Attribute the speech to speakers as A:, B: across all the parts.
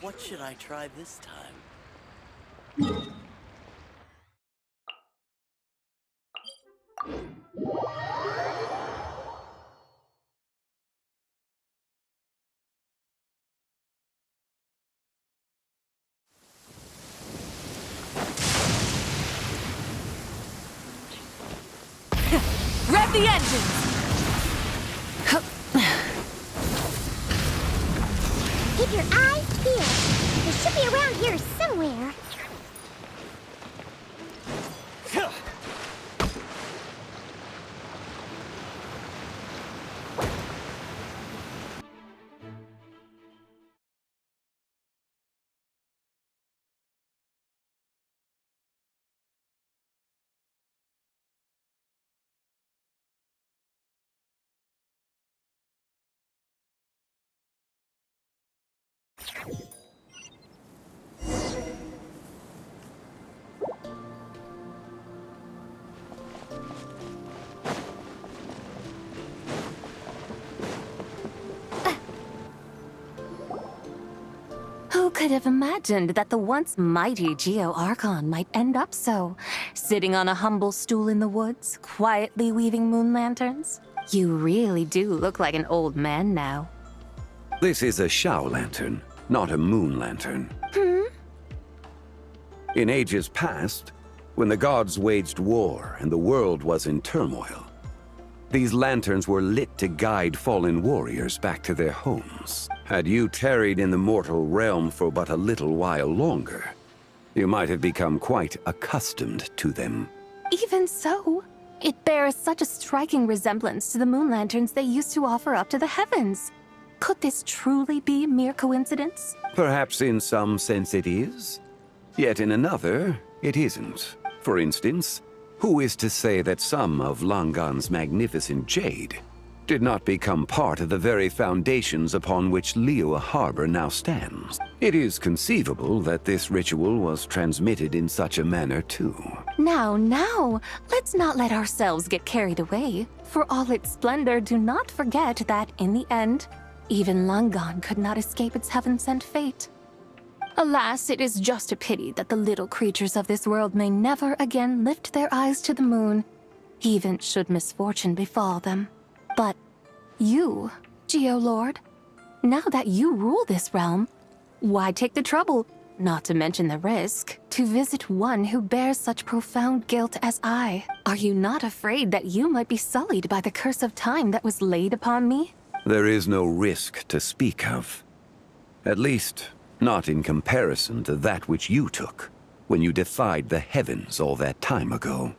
A: What should I try this time?
B: Rev the engines!
C: Keep your eyes peeled. They should be around here somewhere.
B: Who could have imagined that the once mighty Geo-Archon might end up so? Sitting on a humble stool in the woods, quietly weaving moon lanterns? You really do look like an old man now.
D: This is a Shao lantern, not a moon lantern. In ages past, when the gods waged war and the world was in turmoil, these lanterns were lit to guide fallen warriors back to their homes. Had you tarried in the mortal realm for but a little while longer, you might have become quite accustomed to them.
B: Even so, it bears such a striking resemblance to the moon lanterns they used to offer up to the heavens. Could this truly be mere coincidence?
D: Perhaps in some sense it is, yet in another, it isn't. For instance, who is to say that some of Langan's magnificent jade did not become part of the very foundations upon which Liyue Harbor now stands? It is conceivable that this ritual was transmitted in such a manner too.
B: Now, let's not let ourselves get carried away. For all its splendor, do not forget that, in the end, even Langan could not escape its heaven-sent fate. Alas, it is just a pity that the little creatures of this world may never again lift their eyes to the moon, even should misfortune befall them. But you, Geo-Lord, now that you rule this realm, why take the trouble, not to mention the risk, to visit one who bears such profound guilt as I? Are you not afraid that you might be sullied by the curse of time that was laid upon me?
D: There is no risk to speak of. At least, not in comparison to that which you took when you defied the heavens all that time ago.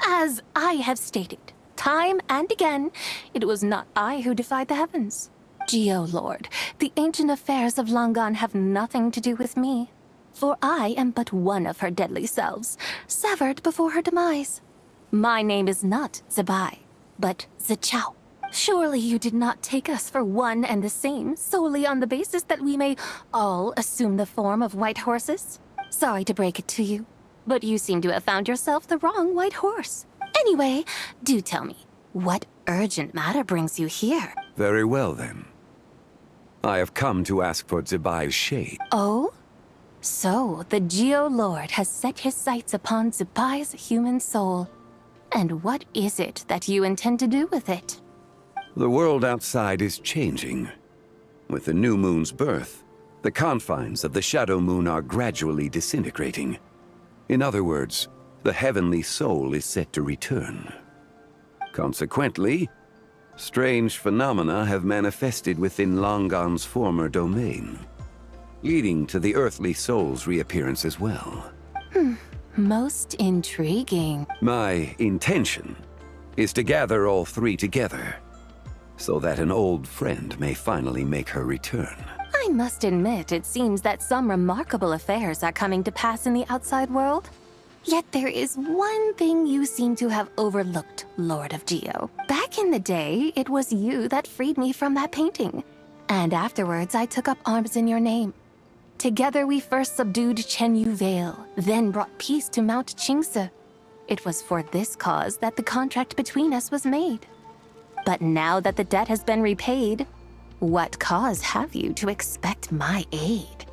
B: As I have stated, time and again, it was not I who defied the heavens. Geo-Lord, the ancient affairs of Langan have nothing to do with me, for I am but one of her deadly selves, severed before her demise. My name is not Zebai, but Zichao. Surely you did not take us for one and the same solely on the basis that we may all assume the form of white horses? Sorry to break it to you, but you seem to have found yourself the wrong white horse. Anyway, do tell me, what urgent matter brings you here?
D: Very well then. I have come to ask for Zebai's shade.
B: Oh? So, the Geo-Lord has set his sights upon Zebai's human soul. And what is it that you intend to do with it?
D: The world outside is changing. With the new moon's birth, the confines of the shadow moon are gradually disintegrating. In other words, the heavenly soul is set to return. Consequently, strange phenomena have manifested within Langan's former domain, leading to the earthly soul's reappearance as well.
B: Most intriguing.
D: My intention is to gather all three together, so that an old friend may finally make her return.
B: I must admit, it seems that some remarkable affairs are coming to pass in the outside world. Yet there is one thing you seem to have overlooked, Lord of Geo. Back in the day, it was you that freed me from that painting. And afterwards, I took up arms in your name. Together we first subdued Chenyu Vale, then brought peace to Mount Qingse. It was for this cause that the contract between us was made. But now that the debt has been repaid, What cause have you to expect my aid?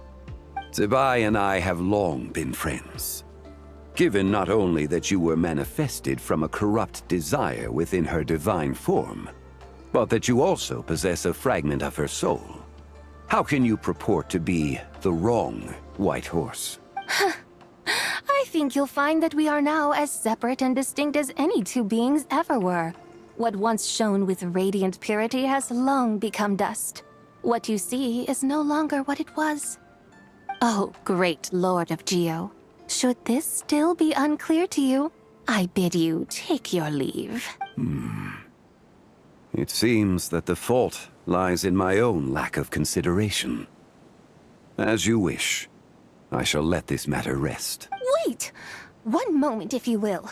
D: Zibai and I have long been friends. Given not only that you were manifested from a corrupt desire within her divine form, but that you also possess a fragment of her soul, how can you purport to be the wrong White Horse?
B: I think you'll find that we are now as separate and distinct as any two beings ever were. What once shone with radiant purity has long become dust. What you see is no longer what it was. Oh, great Lord of Geo, should this still be unclear to you, I bid you take your leave.
D: It seems that the fault lies in my own lack of consideration. As you wish. I shall let this matter rest.
B: Wait! One moment, if you will.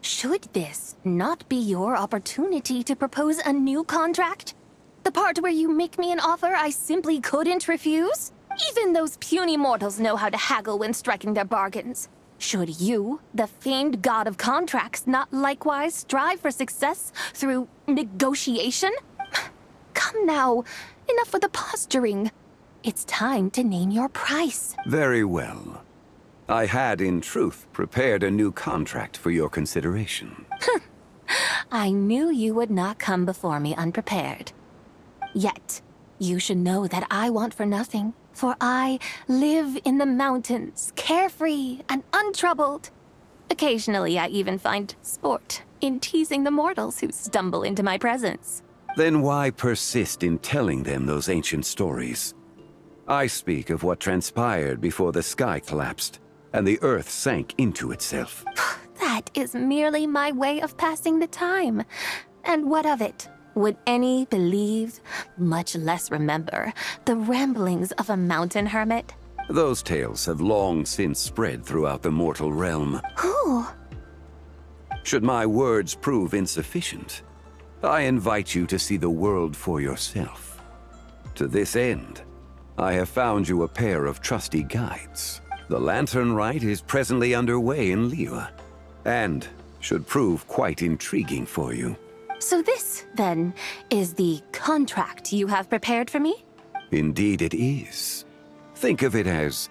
B: Should this not be your opportunity to propose a new contract? The part where you make me an offer I simply couldn't refuse? Even those puny mortals know how to haggle when striking their bargains. Should you, the famed god of contracts, not likewise strive for success through negotiation? Come now, enough with the posturing. It's time to name your price.
D: Very well. I had, in truth, prepared a new contract for your consideration.
B: I knew you would not come before me unprepared. Yet, you should know that I want for nothing, for I live in the mountains, carefree and untroubled. Occasionally, I even find sport in teasing the mortals who stumble into my presence.
D: Then why persist in telling them those ancient stories? I speak of what transpired before the sky collapsed and the earth sank into itself.
B: That is merely my way of passing the time. And what of it? Would any believe, much less remember, the ramblings of a mountain hermit?
D: Those tales have long since spread throughout the mortal realm.
B: Who?
D: Should my words prove insufficient, I invite you to see the world for yourself. To this end, I have found you a pair of trusty guides. The Lantern Rite is presently underway in Liyue, and should prove quite intriguing for you.
B: So this, then, is the contract you have prepared for me?
D: Indeed it is. Think of it as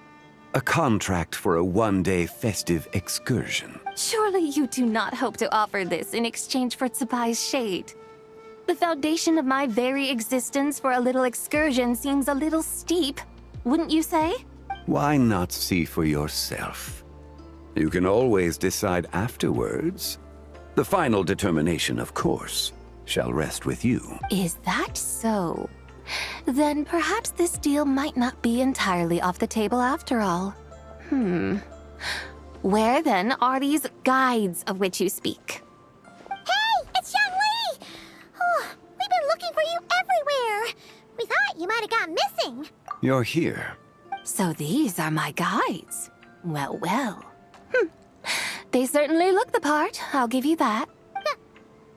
D: a contract for a one-day festive excursion.
B: Surely you do not hope to offer this in exchange for Tsubai's shade. The foundation of my very existence for a little excursion seems a little steep, wouldn't you say?
D: Why not see for yourself? You can always decide afterwards. The final determination, of course, shall rest with you.
B: Is that so? Then perhaps this deal might not be entirely off the table after all. Where then are these guides of which you speak?
C: Hey, it's Xiangli! Oh, we've been looking for you everywhere. We thought you might have gone missing.
D: You're here.
B: So these are my guides. Well, well. They certainly look the part, I'll give you that.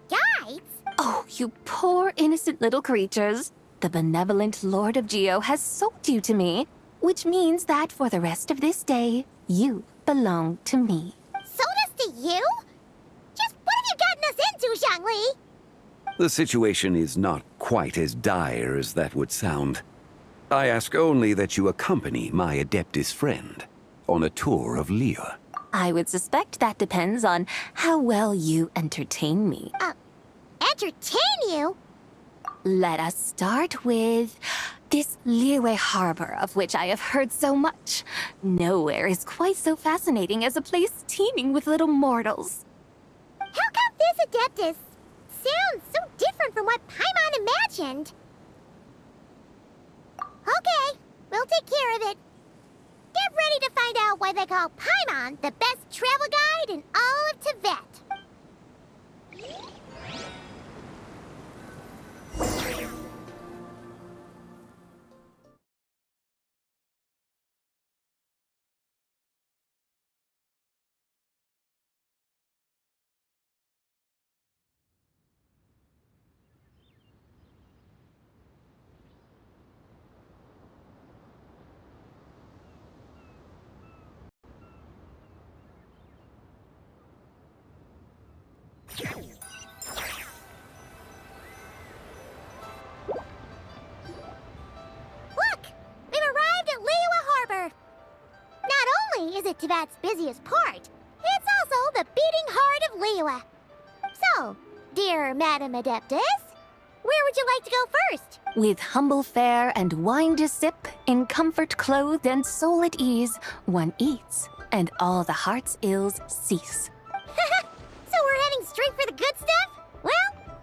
C: Guides?
B: Oh, you poor innocent little creatures. The benevolent Lord of Geo has sold you to me, which means that for the rest of this day, you belong to me.
C: Sold us to you? Just what have you gotten us into, Xiangli?
D: The situation is not quite as dire as that would sound. I ask only that you accompany my Adeptus friend on a tour of Liyue.
B: I would suspect that depends on how well you entertain me.
C: Entertain you?
B: Let us start with this Liyue harbor of which I have heard so much. Nowhere is quite so fascinating as a place teeming with little mortals.
C: How come this Adeptus sounds so different from what Paimon imagined? Okay, we'll take care of it. Get ready to find out why they call Paimon the best travel guide in all of Tibet. visit Teyvat's busiest part. It's also the beating heart of Liyue. So, dear Madam Adeptus, where would you like to go first?
B: With humble fare and wine to sip, in comfort clothed and soul at ease, one eats, and all the heart's ills cease.
C: So we're heading straight for the good stuff? Well,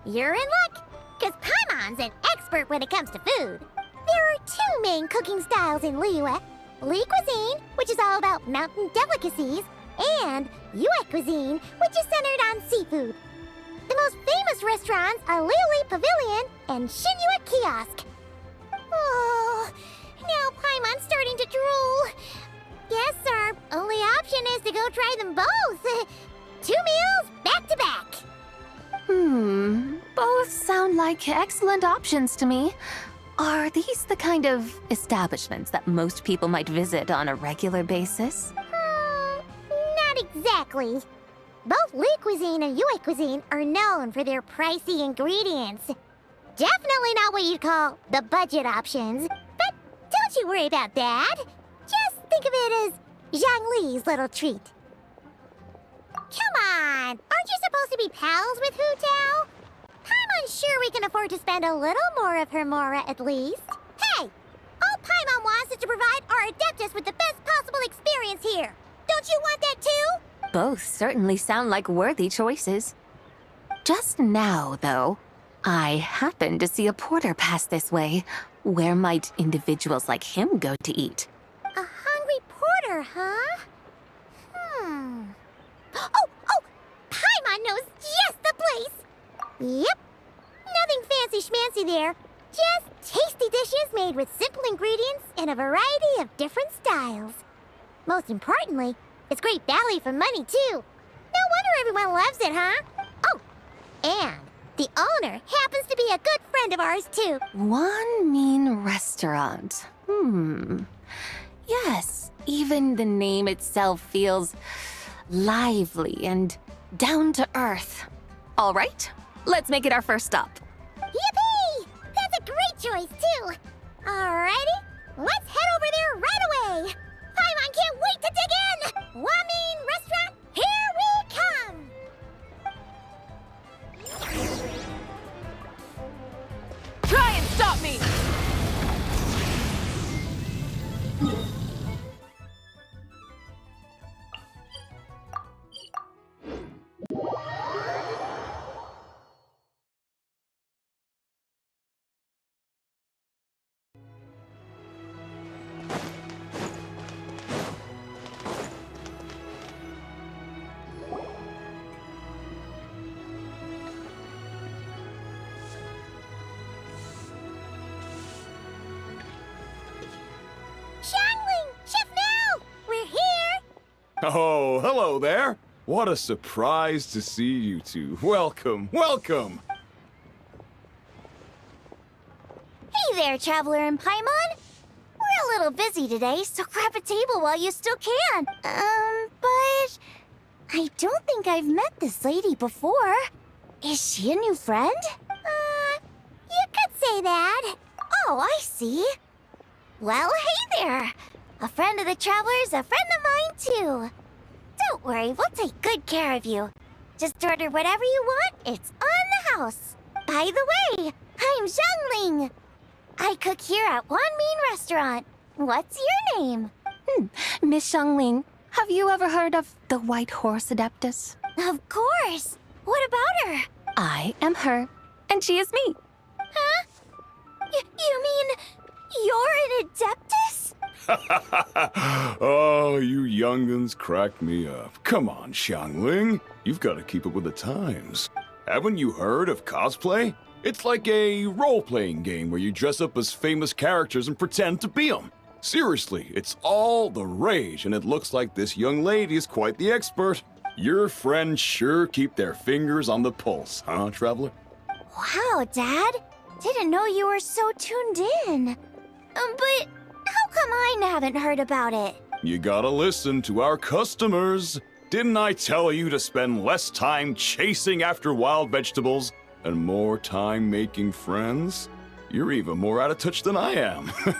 C: you're in luck, because Paimon's an expert when it comes to food. There are two main cooking styles in Liyue. Li cuisine, which is all about mountain delicacies, and Yue cuisine, which is centered on seafood. The most famous restaurants are Liuli Pavilion and Shinyue Kiosk. Oh, now Paimon's starting to drool. Yes, our only option is to go try them both. 2 meals back to back.
B: Both sound like excellent options to me. Are these the kind of establishments that most people might visit on a regular basis?
C: Not exactly. Both Li cuisine and Yue cuisine are known for their pricey ingredients. Definitely not what you'd call the budget options. But don't you worry about that. Just think of it as Zhang Li's little treat. Come on! Aren't you supposed to be pals with Hu Tao? I'm unsure we can afford to spend a little more of her mora at least. Hey! All Paimon wants is to provide our Adeptus with the best possible experience here. Don't you want that too?
B: Both certainly sound like worthy choices. Just now, though, I happened to see a porter pass this way. Where might individuals like him go to eat?
C: A hungry porter, huh? Oh! Paimon knows just the place! Yep. Nothing fancy schmancy there. Just tasty dishes made with simple ingredients in a variety of different styles. Most importantly, it's great value for money, too. No wonder everyone loves it, huh? Oh, and the owner happens to be a good friend of ours, too.
B: One mean restaurant. Yes, even the name itself feels lively and down to earth. All right, let's make it our first stop.
C: Yippee! That's a great choice, too. Alrighty, let's head over there right away. Paimon can't wait to dig in! Wamin Restaurant, here we come!
B: Try and stop me!
C: Xiangling! Shift now! We're here!
E: Oh, hello there. What a surprise to see you two. Welcome, welcome.
C: Hey there, Traveler and Paimon. We're a little busy today, so grab a table while you still can. But I don't think I've met this lady before. Is she a new friend? You could say that. Oh, I see. Well, hey there. A friend of the Traveler's a friend of mine, too. Don't worry, we'll take good care of you. Just order whatever you want, it's on the house. By the way, I'm Zhangling. I cook here at One Mean Restaurant. What's your name?
B: Miss Xiangling, have you ever heard of the White Horse Adeptus?
C: Of course. What about her?
B: I am her, and she is me.
C: Huh? You mean you're an Adeptus?
E: Oh, you young'uns crack me up. Come on, Xiangling. You've got to keep up with the times. Haven't you heard of cosplay? It's like a role-playing game where you dress up as famous characters and pretend to be them. Seriously, it's all the rage, and it looks like this young lady is quite the expert. Your friends sure keep their fingers on the pulse, huh, Traveler?
C: Wow, Dad. Didn't know you were so tuned in. But how come I haven't heard about it?
E: You gotta listen to our customers. Didn't I tell you to spend less time chasing after wild vegetables and more time making friends? You're even more out of touch than I am.
C: Hey,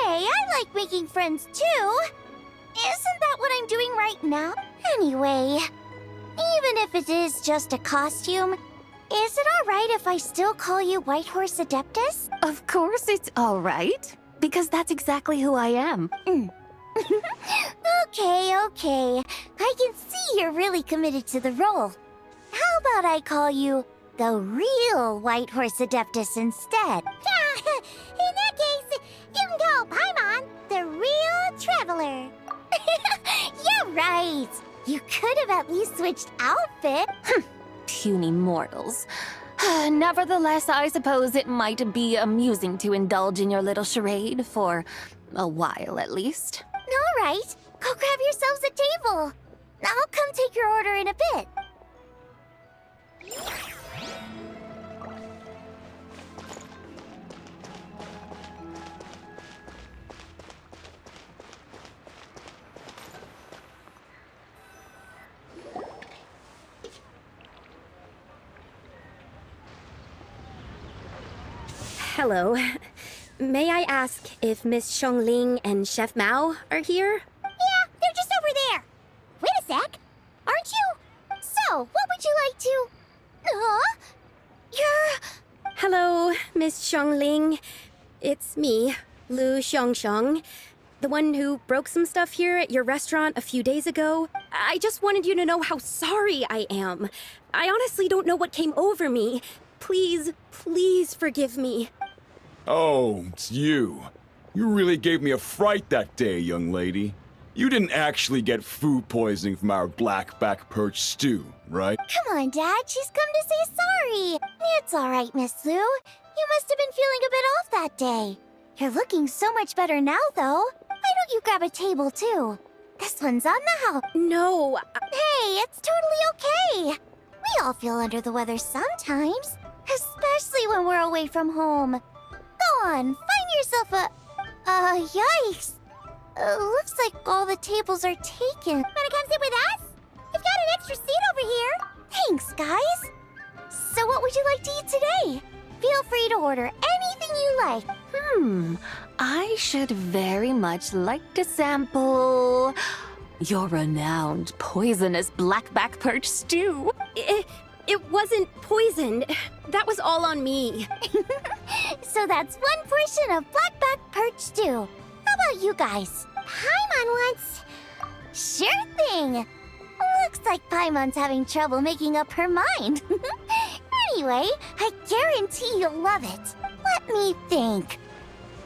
C: I like making friends too. Isn't that what I'm doing right now? Anyway, even if it is just a costume, is it alright if I still call you Whitehorse Adeptus?
B: Of course it's all right, because that's exactly who I am.
C: Okay. I can see you're really committed to the role. How about I call you the real Whitehorse Adeptus instead? In that case, you can call Paimon the real Traveler. Yeah, right. You could have at least switched outfit.
B: Puny mortals. Nevertheless, I suppose it might be amusing to indulge in your little charade for a while at least.
C: All right, go grab yourselves a table. I'll come take your order in a bit.
F: Hello. May I ask if Miss Xiongling and Chef Mao are here?
C: Yeah, they're just over there. Wait a sec. Aren't you? So, what would you like to... You're...
F: Hello, Miss Xiongling. It's me, Lu Xiongxiong, the one who broke some stuff here at your restaurant a few days ago. I just wanted you to know how sorry I am. I honestly don't know what came over me. Please forgive me.
E: Oh, it's you. You really gave me a fright that day, young lady. You didn't actually get food poisoning from our black-back perch stew, right?
C: Come on, Dad. She's come to say sorry. It's all right, Miss Lu. You must have been feeling a bit off that day. You're looking so much better now, though. Why don't you grab a table, too? This one's on the house.
F: No,
C: Hey, it's totally okay. We all feel under the weather sometimes, especially when we're away from home. Go on, find yourself a... yikes. Looks like all the tables are taken. Wanna come sit with us? We've got an extra seat over here. Thanks, guys. So what would you like to eat today? Feel free to order anything you like.
B: I should very much like to sample your renowned poisonous blackback perch stew.
F: it wasn't poisoned. That was all on me.
C: So that's one portion of blackback perch stew. How about you guys? Paimon wants... Sure thing. Looks like Paimon's having trouble making up her mind. Anyway, I guarantee you'll love it. Let me think.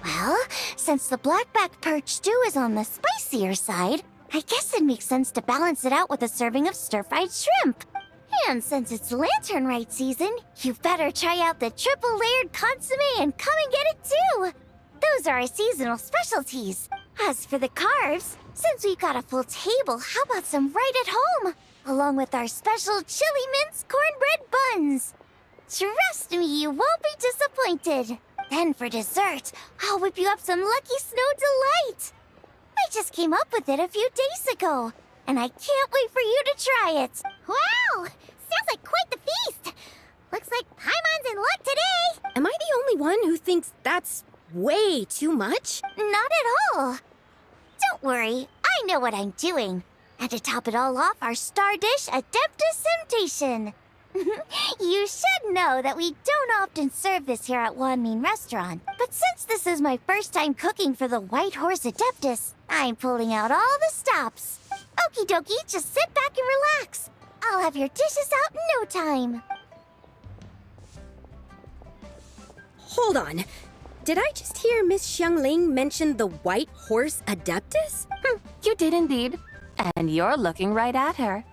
C: Well, since the blackback perch stew is on the spicier side, I guess it makes sense to balance it out with a serving of stir-fried shrimp. And since it's Lantern Rite season, you better try out the triple-layered consomme and come and get it too. Those are our seasonal specialties. As for the carbs, since we've got a full table, how about some right at home? Along with our special chili mince cornbread buns. Trust me, you won't be disappointed. Then for dessert, I'll whip you up some Lucky Snow Delight. I just came up with it a few days ago, and I can't wait for you to try it. Wow! Sounds like quite the feast. Looks like Paimon's in luck today.
F: Am I the only one who thinks that's way too much?
C: Not at all. Don't worry, I know what I'm doing. And to top it all off, our star dish, Adeptus Temptation. You should know that we don't often serve this here at Wanmin Restaurant. But since this is my first time cooking for the White Horse Adeptus, I'm pulling out all the stops. Okie dokie, just sit back and relax. I'll have your dishes out in no time.
F: Hold on. Did I just hear Miss Xiongling mention the White Horse Adeptus?
B: You did indeed. And you're looking right at her.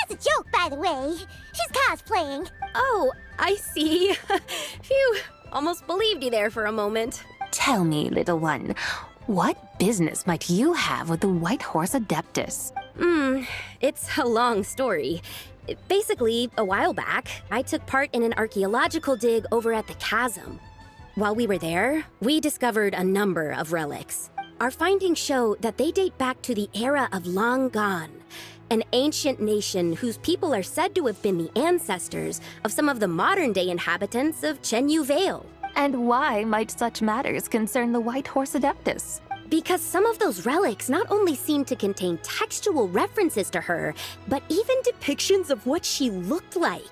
C: That's a joke, by the way. She's cosplaying.
F: Oh, I see. Phew, almost believed you there for a moment.
B: Tell me, little one, what business might you have with the White Horse Adeptus?
F: It's a long story. Basically, a while back, I took part in an archaeological dig over at the chasm. While we were there, we discovered a number of relics. Our findings show that they date back to the era of Long Gone, an ancient nation whose people are said to have been the ancestors of some of the modern-day inhabitants of Chenyu Vale.
B: And why might such matters concern the White Horse Adeptus?
F: Because some of those relics not only seem to contain textual references to her, but even depictions of what she looked like.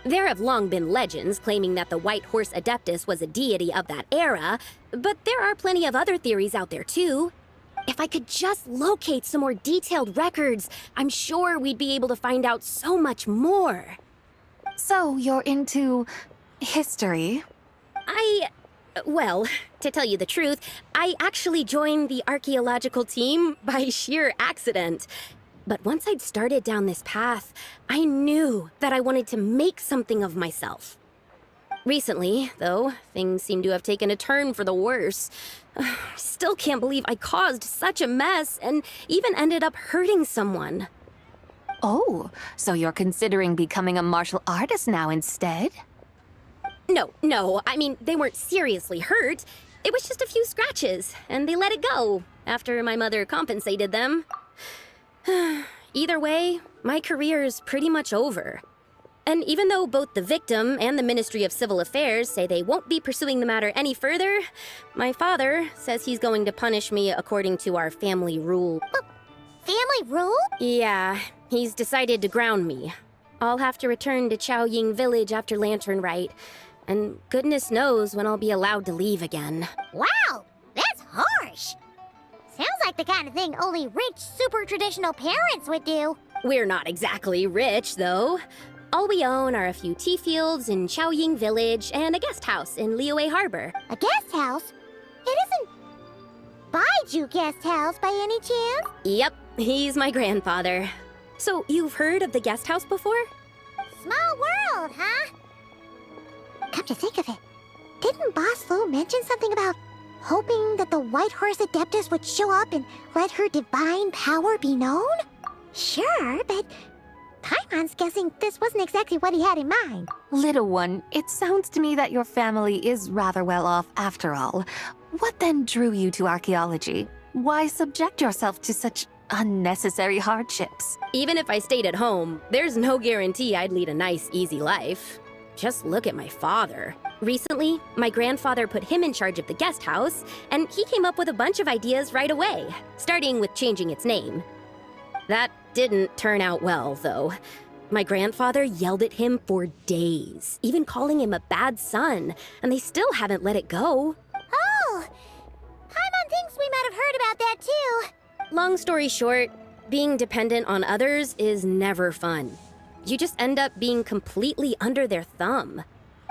F: There have long been legends claiming that the White Horse Adeptus was a deity of that era, but there are plenty of other theories out there too. If I could just locate some more detailed records, I'm sure we'd be able to find out so much more.
B: So you're into history?
F: Well, to tell you the truth, I actually joined the archaeological team by sheer accident. But once I'd started down this path, I knew that I wanted to make something of myself. Recently, though, things seem to have taken a turn for the worse. Still can't believe I caused such a mess and even ended up hurting someone.
B: Oh, so you're considering becoming a martial artist now instead?
F: No, I mean, they weren't seriously hurt. It was just a few scratches, and they let it go after my mother compensated them. Either way, my career's pretty much over. And even though both the victim and the Ministry of Civil Affairs say they won't be pursuing the matter any further, my father says he's going to punish me according to our family rule.
C: Family rule?
F: Yeah, he's decided to ground me. I'll have to return to Chaoying Village after Lantern Rite, and goodness knows when I'll be allowed to leave again.
C: Wow, that's harsh. Sounds like the kind of thing only rich, super traditional parents would do.
F: We're not exactly rich, though. All we own are a few tea fields in Chaoying Village and a guest house in Liyue Harbor.
C: A guest house? It isn't Baiju Guest House by any chance?
F: Yep, he's my grandfather. So, you've heard of the guest house before?
C: Small world, huh? Come to think of it, didn't Boss Lu mention something about hoping that the White Horse Adeptus would show up and let her divine power be known? Sure, but Paimon's guessing this wasn't exactly what he had in mind.
B: Little one, it sounds to me that your family is rather well off after all. What then drew you to archaeology? Why subject yourself to such unnecessary hardships?
F: Even if I stayed at home, there's no guarantee I'd lead a nice, easy life. Just look at my father. Recently, my grandfather put him in charge of the guest house, and he came up with a bunch of ideas right away, starting with changing its name. That didn't turn out well, though. My grandfather yelled at him for days, even calling him a bad son, and they still haven't let it go.
C: Oh, Paimon thinks we might have heard about that too.
F: Long story short, being dependent on others is never fun. You just end up being completely under their thumb.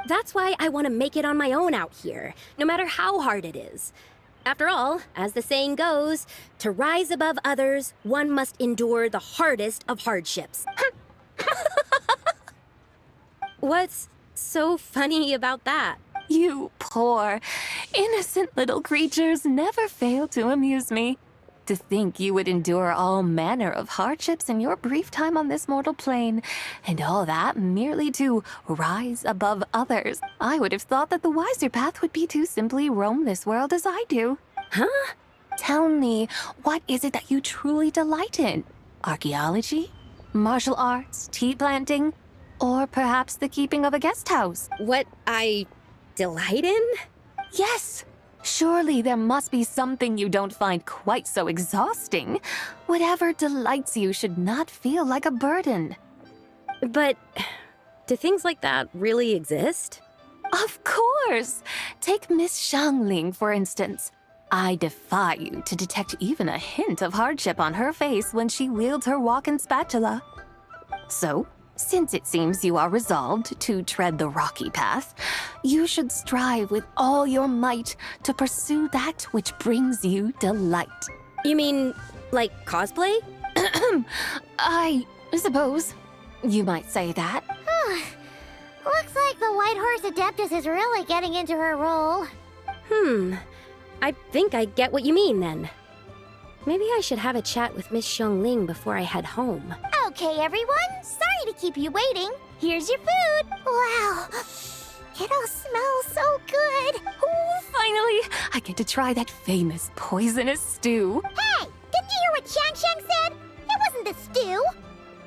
F: That's why I want to make it on my own out here, no matter how hard it is. After all, as the saying goes, to rise above others, one must endure the hardest of hardships. What's so funny about that?
B: You poor, innocent little creatures never fail to amuse me. To think you would endure all manner of hardships in your brief time on this mortal plane, and all that merely to rise above others. I would have thought that the wiser path would be to simply roam this world as I do.
F: Huh?
B: Tell me, what is it that you truly delight in? Archaeology? Martial arts? Tea planting? Or perhaps the keeping of a guest house?
F: What I delight in?
B: Yes! Surely there must be something you don't find quite so exhausting. Whatever delights you should not feel like a burden.
F: But do things like that really exist?
B: Of course! Take Miss Xiangling, for instance. I defy you to detect even a hint of hardship on her face when she wields her walking spatula. So, since it seems you are resolved to tread the rocky path, you should strive with all your might to pursue that which brings you delight.
F: You mean, like cosplay?
B: I suppose you might say that.
C: Looks like the White Horse Adeptus is really getting into her role.
F: I think I get what you mean then. Maybe I should have a chat with Miss Xiangling before I head home.
C: Okay, everyone. Sorry to keep you waiting. Here's your food. Wow. It all smells so good.
B: Oh, finally! I get to try that famous poisonous stew.
C: Hey, didn't you hear what Shang Shang said? It wasn't the stew.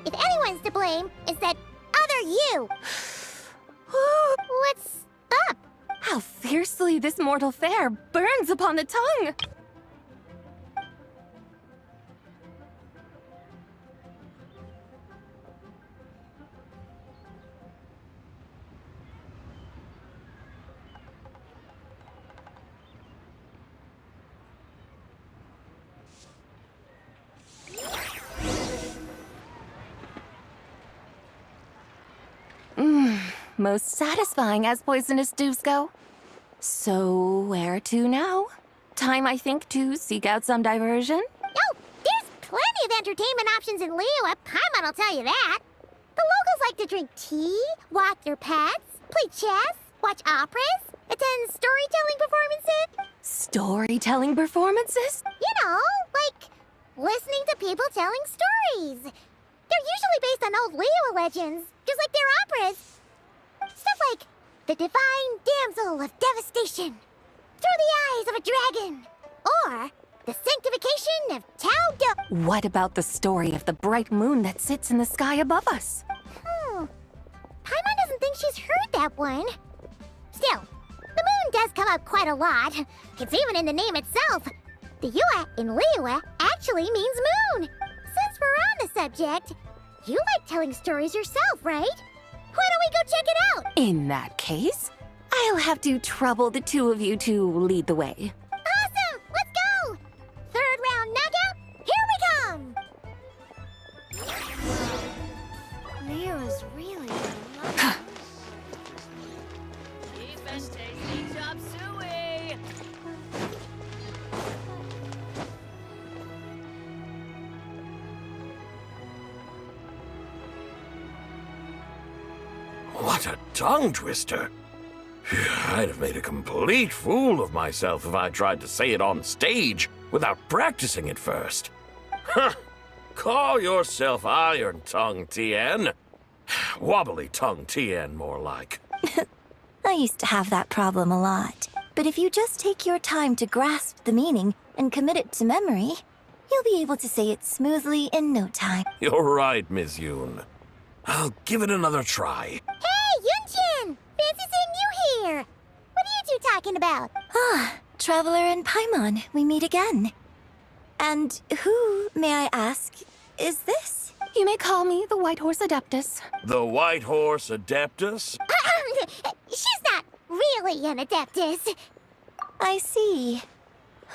C: If anyone's to blame, it's that other you. What's up?
B: How fiercely this mortal fare burns upon the tongue! most satisfying as poisonous dews go. So, where to now? Time, I think, to seek out some diversion?
C: Oh, there's plenty of entertainment options in Liyue. Paimon will tell you that. The locals like to drink tea, walk their pets, play chess, watch operas, attend storytelling performances.
B: Storytelling performances?
C: You know, like listening to people telling stories. They're usually based on old Liyue legends, just like their operas. Stuff like the Divine Damsel of Devastation, Through the Eyes of a Dragon, or the Sanctification of Tao Do.
B: What about the story of the bright moon that sits in the sky above us?
C: Paimon doesn't think she's heard that one. Still, the moon does come up quite a lot. It's even in the name itself. The Yue in Liyue actually means moon. Since we're on the subject, you like telling stories yourself, right? Why don't we go check it out?
B: In that case, I'll have to trouble the two of you to lead the way.
C: Awesome! Let's go! Third round knockout, here we come! Liyue is really lovely.
G: What a tongue twister! I'd have made a complete fool of myself if I tried to say it on stage without practicing it first. Huh! Call yourself Iron Tongue, Tien. Wobbly Tongue, Tien, more like.
H: I used to have that problem a lot. But if you just take your time to grasp the meaning and commit it to memory, you'll be able to say it smoothly in no time.
G: You're right, Miss Yoon. I'll give it another try.
C: Hey, Yunchin! Fancy seeing you here! What are you two talking about?
H: Ah, Traveler and Paimon, we meet again. And who, may I ask, is this?
B: You may call me the White Horse Adeptus.
G: The White Horse Adeptus?
C: She's not really an Adeptus.
H: I see.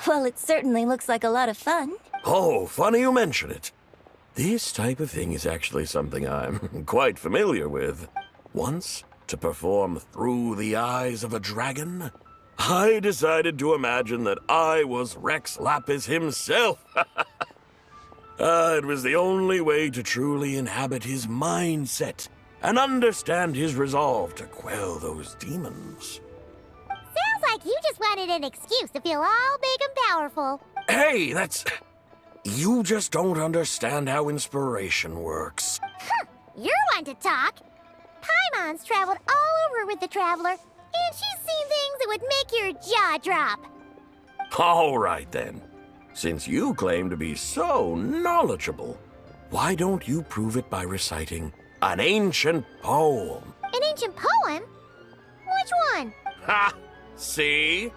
H: Well, it certainly looks like a lot of fun.
G: Oh, funny you mention it. This type of thing is actually something I'm quite familiar with. Once, to perform Through the Eyes of a Dragon, I decided to imagine that I was Rex Lapis himself. It was the only way to truly inhabit his mindset and understand his resolve to quell those demons.
C: Sounds like you just wanted an excuse to feel all big and powerful.
G: Hey, that's... You just don't understand how inspiration works.
C: You're one to talk. Paimon's traveled all over with the Traveler, and she's seen things that would make your jaw drop.
G: All right, then. Since you claim to be so knowledgeable, why don't you prove it by reciting an ancient poem?
C: An ancient poem? Which one?
G: Ha! See?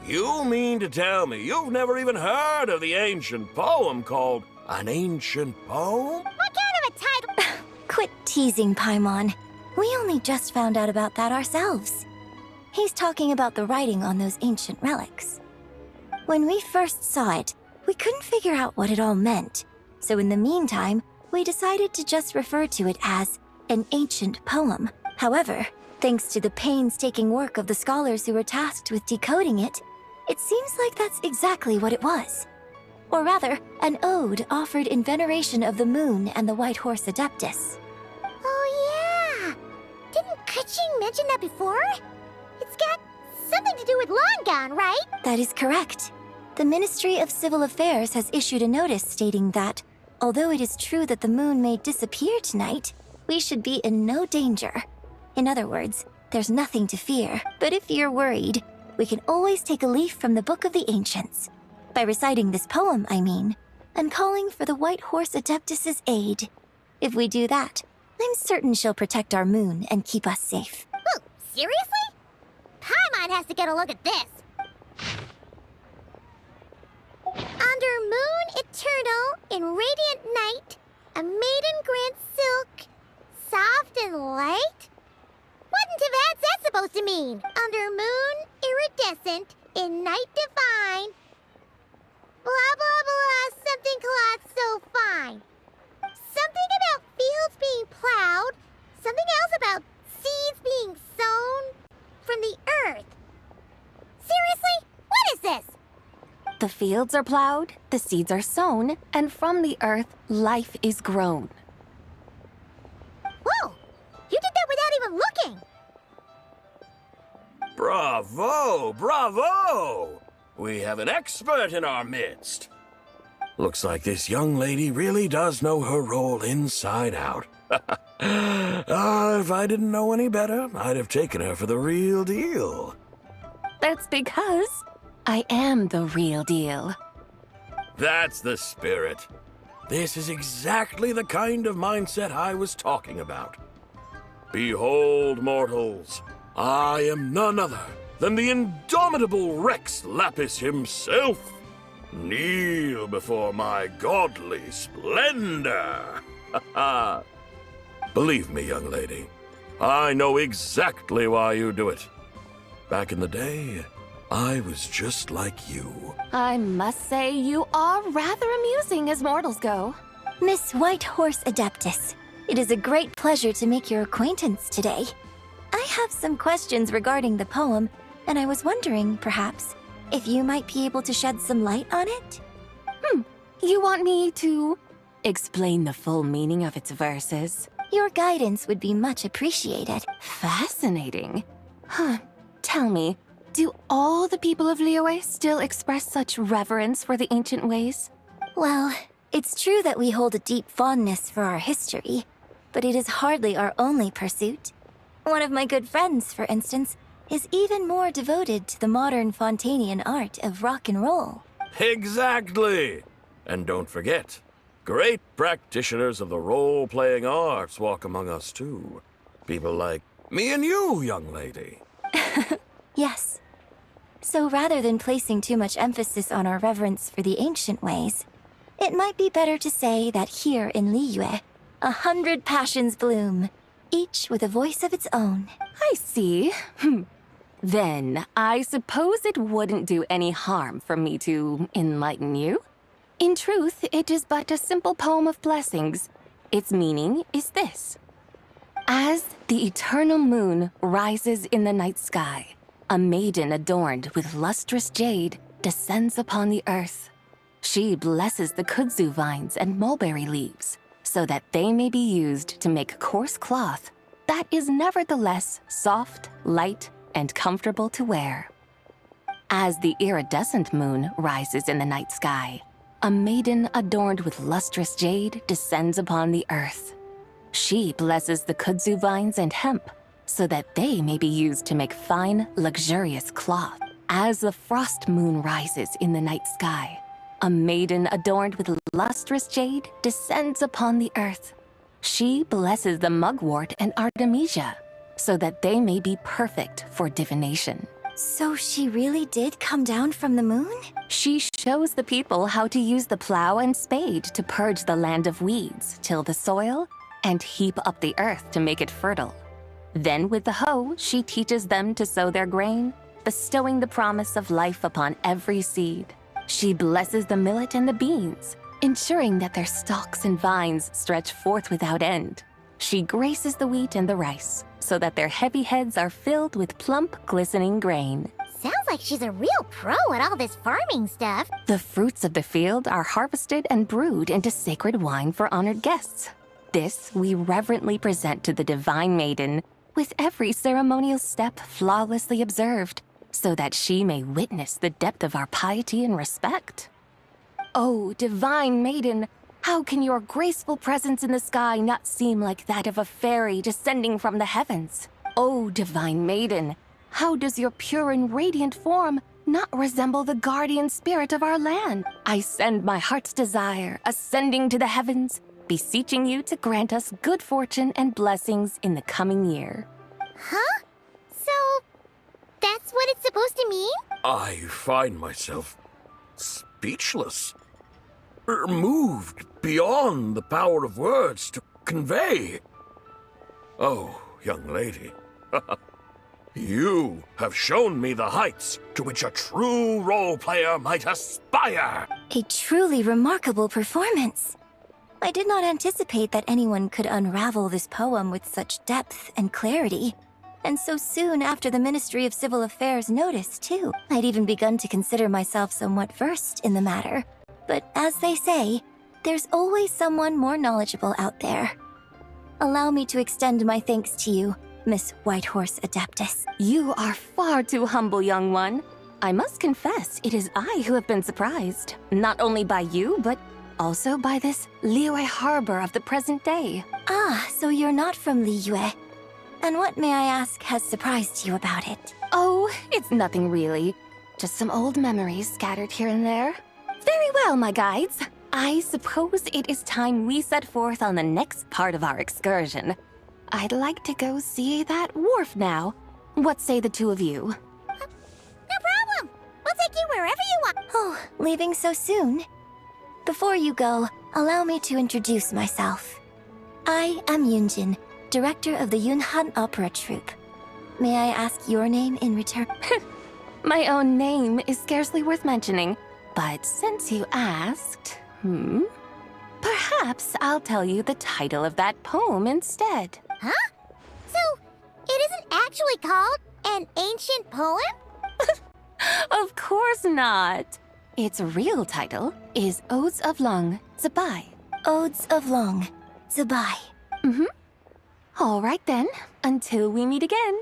G: You mean to tell me you've never even heard of the ancient poem called An Ancient Poem?
C: What kind of a title?
H: Quit teasing, Paimon. We only just found out about that ourselves. He's talking about the writing on those ancient relics. When we first saw it, we couldn't figure out what it all meant. So in the meantime, we decided to just refer to it as an ancient poem. However, thanks to the painstaking work of the scholars who were tasked with decoding it, it seems like that's exactly what it was. Or rather, an ode offered in veneration of the moon and the White Horse Adeptus.
C: Oh, yeah. Didn't Kuching mention that before? It's got something to do with Long Gone, right?
H: That is correct. The Ministry of Civil Affairs has issued a notice stating that, although it is true that the moon may disappear tonight, we should be in no danger. In other words, there's nothing to fear. But if you're worried, we can always take a leaf from the Book of the Ancients. By reciting this poem, I mean, and calling for the White Horse Adeptus's aid. If we do that, I'm certain she'll protect our moon and keep us safe.
C: Oh, seriously? Paimon has to get a look at this. Under moon eternal, in radiant night, a maiden grants silk, soft and light? What in Tibet's that supposed to mean? Under moon iridescent, in night divine, blah blah blah, something cloth so fine. Something about fields being plowed, something else about seeds being
B: The fields are plowed, the seeds are sown, and from the earth, life is grown.
C: Whoa! You did that without even looking!
G: Bravo! Bravo! We have an expert in our midst. Looks like this young lady really does know her role inside out. If I didn't know any better, I'd have taken her for the real deal.
B: That's because I am the real deal.
G: That's the spirit. This is exactly the kind of mindset I was talking about. Behold, mortals, I am none other than the indomitable Rex Lapis himself. Kneel before my godly splendor. Believe me, young lady, I know exactly why you do it. Back in the day, I was just like you.
B: I must say you are rather amusing as mortals go.
H: Miss White Horse Adeptus, it is a great pleasure to make your acquaintance today. I have some questions regarding the poem, and I was wondering, perhaps, if you might be able to shed some light on it?
B: You want me to explain the full meaning of its verses?
H: Your guidance would be much appreciated.
B: Fascinating. Tell me, do all the people of Liyue still express such reverence for the ancient ways?
H: Well, it's true that we hold a deep fondness for our history, but it is hardly our only pursuit. One of my good friends, for instance, is even more devoted to the modern Fontanian art of rock and roll.
G: Exactly! And don't forget, great practitioners of the role-playing arts walk among us too. People like me and you, young lady.
H: Yes. So rather than placing too much emphasis on our reverence for the ancient ways, it might be better to say that here in Liyue, 100 passions bloom, each with a voice of its own.
B: I see. Then, I suppose it wouldn't do any harm for me to enlighten you. In truth, it is but a simple poem of blessings. Its meaning is this. As the eternal moon rises in the night sky, a maiden adorned with lustrous jade descends upon the earth. She blesses the kudzu vines and mulberry leaves, so that they may be used to make coarse cloth that is nevertheless soft, light, and comfortable to wear. As the iridescent moon rises in the night sky, a maiden adorned with lustrous jade descends upon the earth. She blesses the kudzu vines and hemp, so that they may be used to make fine, luxurious cloth. As the frost moon rises in the night sky, a maiden adorned with lustrous jade descends upon the earth. She blesses the mugwort and artemisia, so that they may be perfect for divination.
H: So she really did come down from the moon?
B: She shows the people how to use the plow and spade to purge the land of weeds, till the soil, and heap up the earth to make it fertile. Then with the hoe, she teaches them to sow their grain, bestowing the promise of life upon every seed. She blesses the millet and the beans, ensuring that their stalks and vines stretch forth without end. She graces the wheat and the rice, so that their heavy heads are filled with plump, glistening grain.
C: Sounds like she's a real pro at all this farming stuff.
B: The fruits of the field are harvested and brewed into sacred wine for honored guests. This we reverently present to the divine maiden, with every ceremonial step flawlessly observed, so that she may witness the depth of our piety and respect. Oh, divine maiden, how can your graceful presence in the sky not seem like that of a fairy descending from the heavens? Oh, divine maiden, how does your pure and radiant form not resemble the guardian spirit of our land? I send my heart's desire, ascending to the heavens, beseeching you to grant us good fortune and blessings in the coming year.
C: Huh? So, that's what it's supposed to mean?
G: I find myself speechless. Moved beyond the power of words to convey. Oh, young lady, you have shown me the heights to which a true role player might aspire.
H: A truly remarkable performance. I did not anticipate that anyone could unravel this poem with such depth and clarity, And so soon after the Ministry of Civil Affairs noticed, too. I'd even begun to consider myself somewhat versed in the matter. But as they say, there's always someone more knowledgeable out there. Allow me to extend my thanks to you, Miss Whitehorse Adeptus.
B: You are far too humble, young one. I must confess, it is I who have been surprised. Not only by you, but also by this Liyue Harbor of the present day.
H: Ah, so you're not from Liyue. And what, may I ask, has surprised you about it?
B: Oh, it's nothing really. Just some old memories scattered here and there. Very well, my guides. I suppose it is time we set forth on the next part of our excursion. I'd like to go see that wharf now. What say the two of you?
C: No problem. We'll take you wherever you want.
H: Oh, leaving so soon? Before you go, allow me to introduce myself. I am Yunjin, director of the Yunhan Opera Troupe. May I ask your name in return?
B: My own name is scarcely worth mentioning, but since you asked, perhaps I'll tell you the title of that poem instead.
C: Huh? So, it isn't actually called an ancient poem?
B: Of course not. Its real title is Odes of Long Zabai.
H: Odes of Long Zabai.
B: All right then, until we meet again.